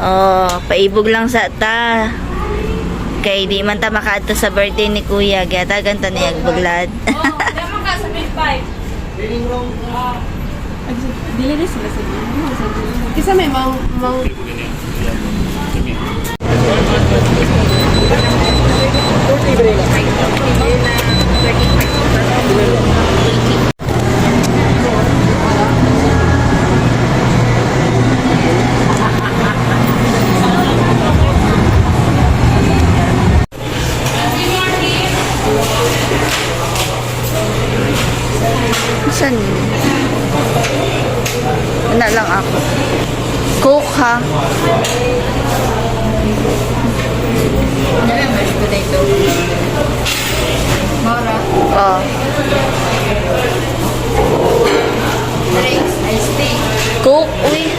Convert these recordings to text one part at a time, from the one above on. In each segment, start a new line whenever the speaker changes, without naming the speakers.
Oh, paibog lang sa ta. Kay di man ta makaadto sa birthday ni Kuya, kaya tagan ta niya buglad.
Oh, naman ka sa big five. Dili na sila sa Kisa may mang
Saan? Wala lang ako. Coke ha?
Mora.
Oh.
Drinks, iced tea.
Coke, uy.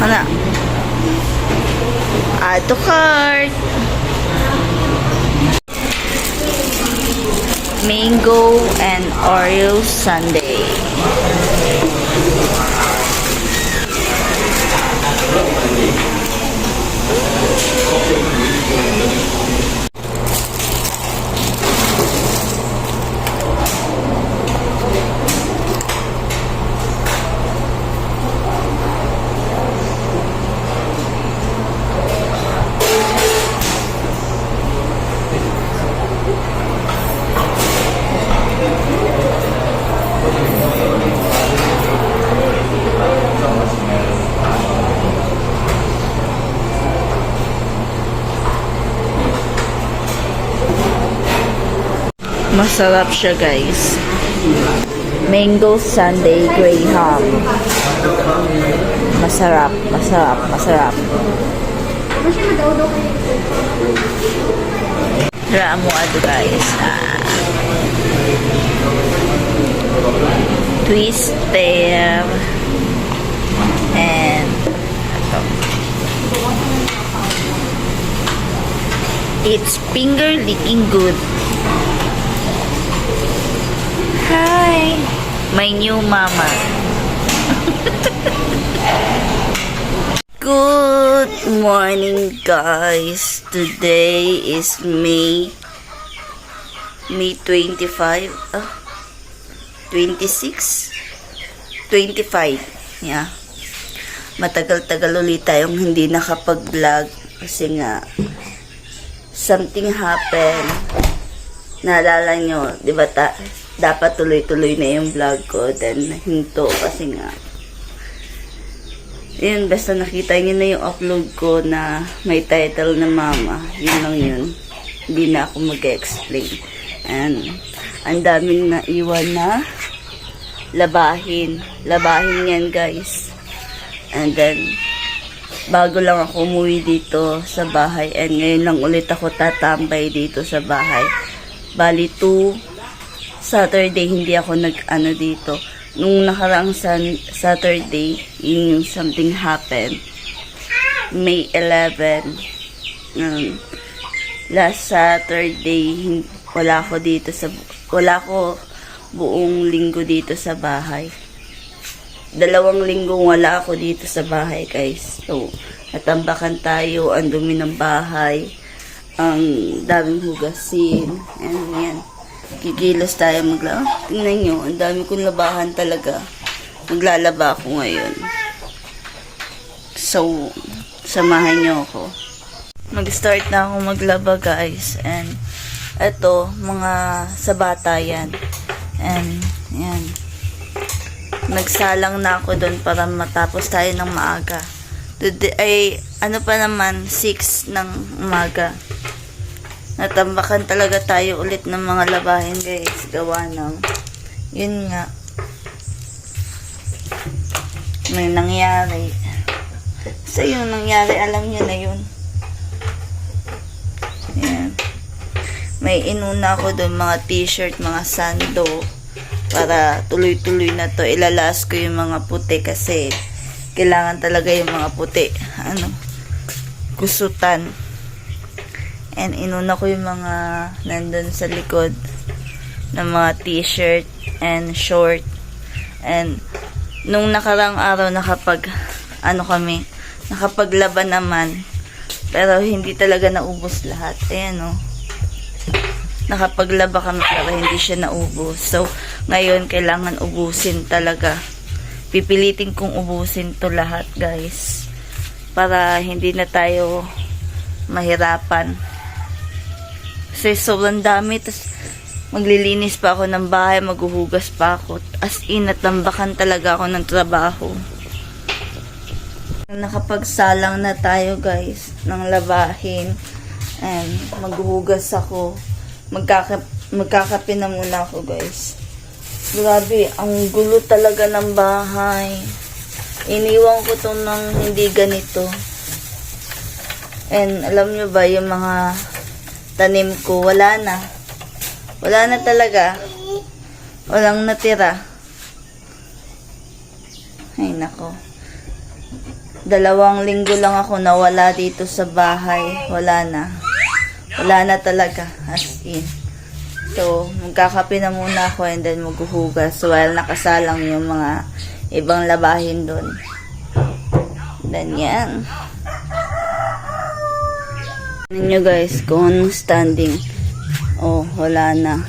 Ano? Add to cart. Mango and Oreo sundae. Masarap siya, guys. Mango sundae graham. Masarap, masarap, masarap. Tara mo ato, guys. Twister. And ito. It's finger licking good. Hi! My new mama. Good morning, guys. Today is May 25. 26? 25. Yeah. Matagal-tagal ulit tayong hindi nakapag-vlog kasi nga something happened. Naalala nyo, di ba dapat tuloy-tuloy na yung vlog ko, then hinto kasi nga yun, basta nakita nyo na yung upload ko na may title na mama, yun lang yun, hindi na ako mag-explain. And ang daming naiwan na labahin yan, guys. And then bago lang ako umuwi dito sa bahay, and ngayon lang ulit ako tatambay dito sa bahay. Bali 2 Saturday hindi ako nag-ano dito. Nung nakaraang Saturday, yun yung something happened. May 11. Last Saturday, wala ako buong linggo dito sa bahay. 2 linggong wala ako dito sa bahay, guys. So, natambakan tayo, ang dumi ng bahay, ang daming hugasin, and yan. Kikilos tayo maglaba. Tingnan nyo, ang dami kong labahan talaga. Maglalaba ako ngayon. So, samahan nyo ako. Mag-start na ako maglaba, guys. And, eto, mga sa bata yan. And, yan. Nagsalang na ako doon para matapos tayo ng maaga. Today, ay, ano pa naman, 6 ng umaga. Natambakan talaga tayo ulit ng mga labahin, guys. Gawa ng, yun nga, may nangyari. Sa yung nangyari, alam nyo na yun. Yan. May inuna ako doon, mga t-shirt, mga sando, para tuloy-tuloy na to. Ilalas ko yung mga puti kasi kailangan talaga yung mga puti. Kusutan. And inuna ko yung mga nandun sa likod. ng mga t-shirt and short. And nung nakarang araw nakapaglaban naman. Pero hindi talaga naubos lahat. Ayan o. Nakapaglaba kami pero hindi siya naubos. So, ngayon kailangan ubusin talaga. Pipilitin kong ubusin to lahat, guys. Para hindi na tayo mahirapan. Kasi sobrang dami. Tapos, maglilinis pa ako ng bahay, maghuhugas pa ako. As in, natambakan talaga ako ng trabaho. Nakapagsalang na tayo, guys, ng labahin. And maghuhugas ako. Magkakape na muna ako, guys. Grabe, ang gulo talaga ng bahay. Iniwan ko to ng hindi ganito. And alam nyo ba, yung mga tanim ko, wala na. Wala na talaga. Walang natira. Ay, nako. 2 linggo lang ako nawala dito sa bahay. Wala na. Wala na talaga. As in. So, magkakape na muna ako and then maghuhugas while nakasalang yung mga ibang labahin doon. Then, yan. Tignan nyo guys kung anong standing. Oh, wala na.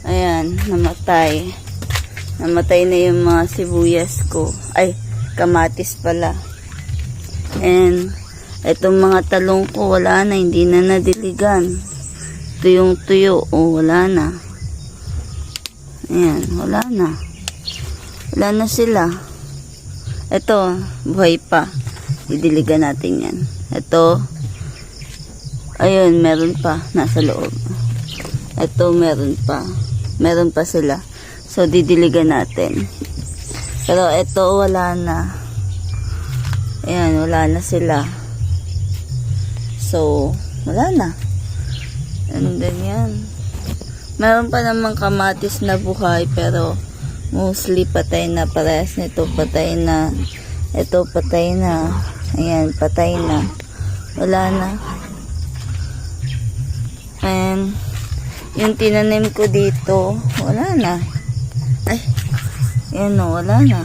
Ayan, namatay. Namatay na yung mga sibuyas ko. Ay, kamatis pala. And itong mga talong ko wala na, hindi na nadiligan. Tuyong tuyo, wala na. Ayan, wala na. Wala na sila. Ito, buhay pa. Didiligan natin yan. Ito, ayun, meron pa. Nasa loob. Ito, meron pa. Meron pa sila. So, didiligan natin. Pero ito, wala na. Ayan, wala na sila. So, wala na. And then, yan. Meron pa namang kamatis na buhay, pero mostly patay na. Parehas nito, patay na. Ito, patay na. Ayan, patay na. Wala na. And, yung tinanim ko dito, wala na. Ay, yan o, wala na.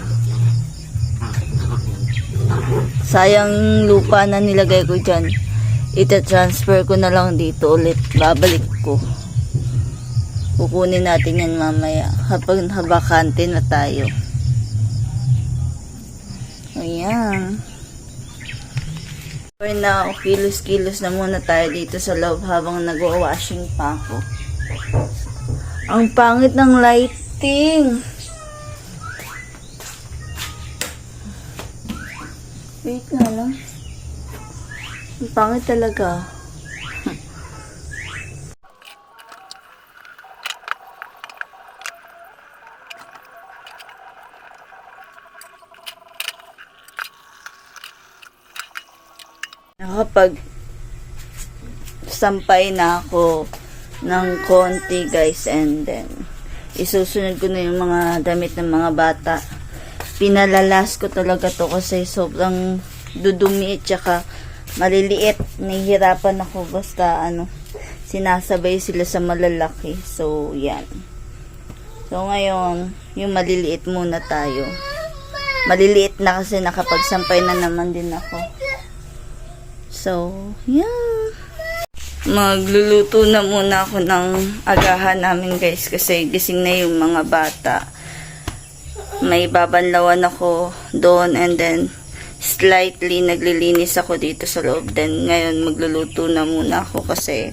Sayang yung lupa na nilagay ko dyan. Ita-transfer ko na lang dito ulit. Babalik ko. Kukunin natin yan mamaya. Kapag habakante na tayo. Ayan. For now, kilos-kilos na muna tayo dito sa loob habang nag-washing pa ako. Ang pangit ng lighting. Wait nga lang. Ang pangit talaga. Nakapag sampay na ako ng konti guys, and then isusunod ko na yung mga damit ng mga bata. Pinalalas ko talaga to kasi sobrang dudumi at saka maliliit. Nahihirapan ako basta sinasabay sila sa malalaki. So yan. So ngayon yung maliliit muna tayo. Maliliit na kasi nakapagsampay na naman din ako. So yan. Magluluto na muna ako ng agahan namin guys kasi gising na yung mga bata. May babanlawan ako doon and then slightly naglilinis ako dito sa loob. Then ngayon magluluto na muna ako kasi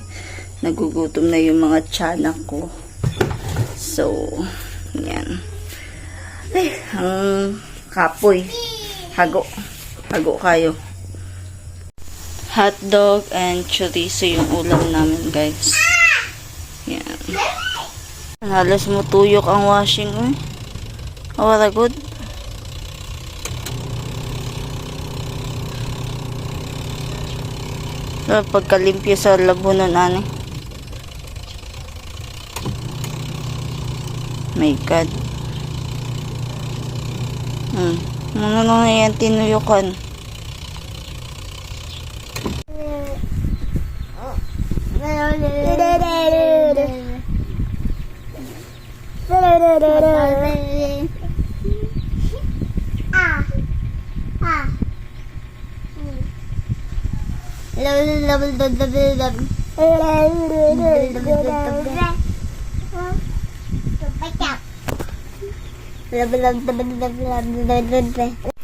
nagugutom na yung mga tiyanak ko. So, yan. Ay, ang kapoy. Hago. Hago kayo. Hotdog and chorizo yung ulam namin guys. Yan. Halos mo tuyok ang washing Oh, what a good. So, pagkalimpyo sa labunan ani. My God. Ano na yan tinuyukan?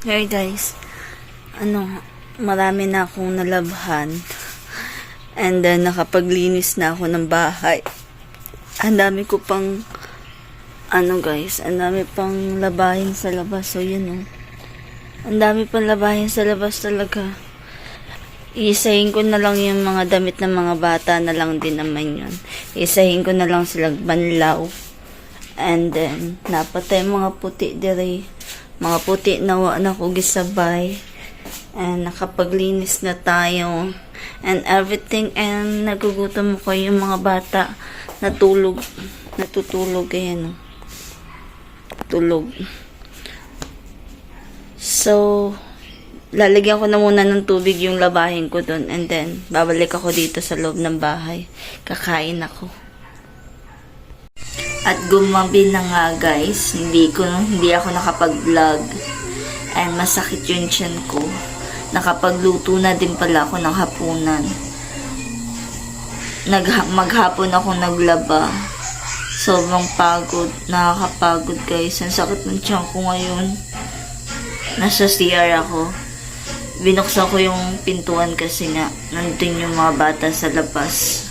Hey guys, marami na akong nalabhan. And then, nakapaglinis na ako ng bahay. Ang dami ko pang, guys, ang dami pang labahin sa labas. So, yun, ang dami pang labahin sa labas talaga. Isahin ko na lang yung mga damit ng mga bata na lang din naman yun. Isahin ko na lang silang banlaw. And then, napatay mga puti dire. Mga puti na ko gisabay. And nakapaglinis na tayo. And everything. And nagugutom ko yung mga bata. Natutulog. Ayan. Tulog. So, lalagyan ko na muna ng tubig yung labahin ko doon. And then, babalik ako dito sa loob ng bahay. Kakain ako. At gumabi na nga guys, hindi ako nakapag-vlog and masakit yung tiyan ko. Nakapagluto na din pala ako ng hapunan. Maghapon ako naglaba. Sobrang pagod, nakakapagod guys. Ang sakit ng tiyan ko ngayon. Nasa CR ako. Binuksan ko yung pintuan kasi nga nandun yung mga bata sa labas.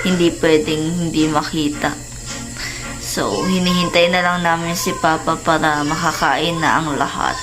Hindi pwedeng hindi makita. So, hinihintay na lang namin si Papa para makakain na ang lahat.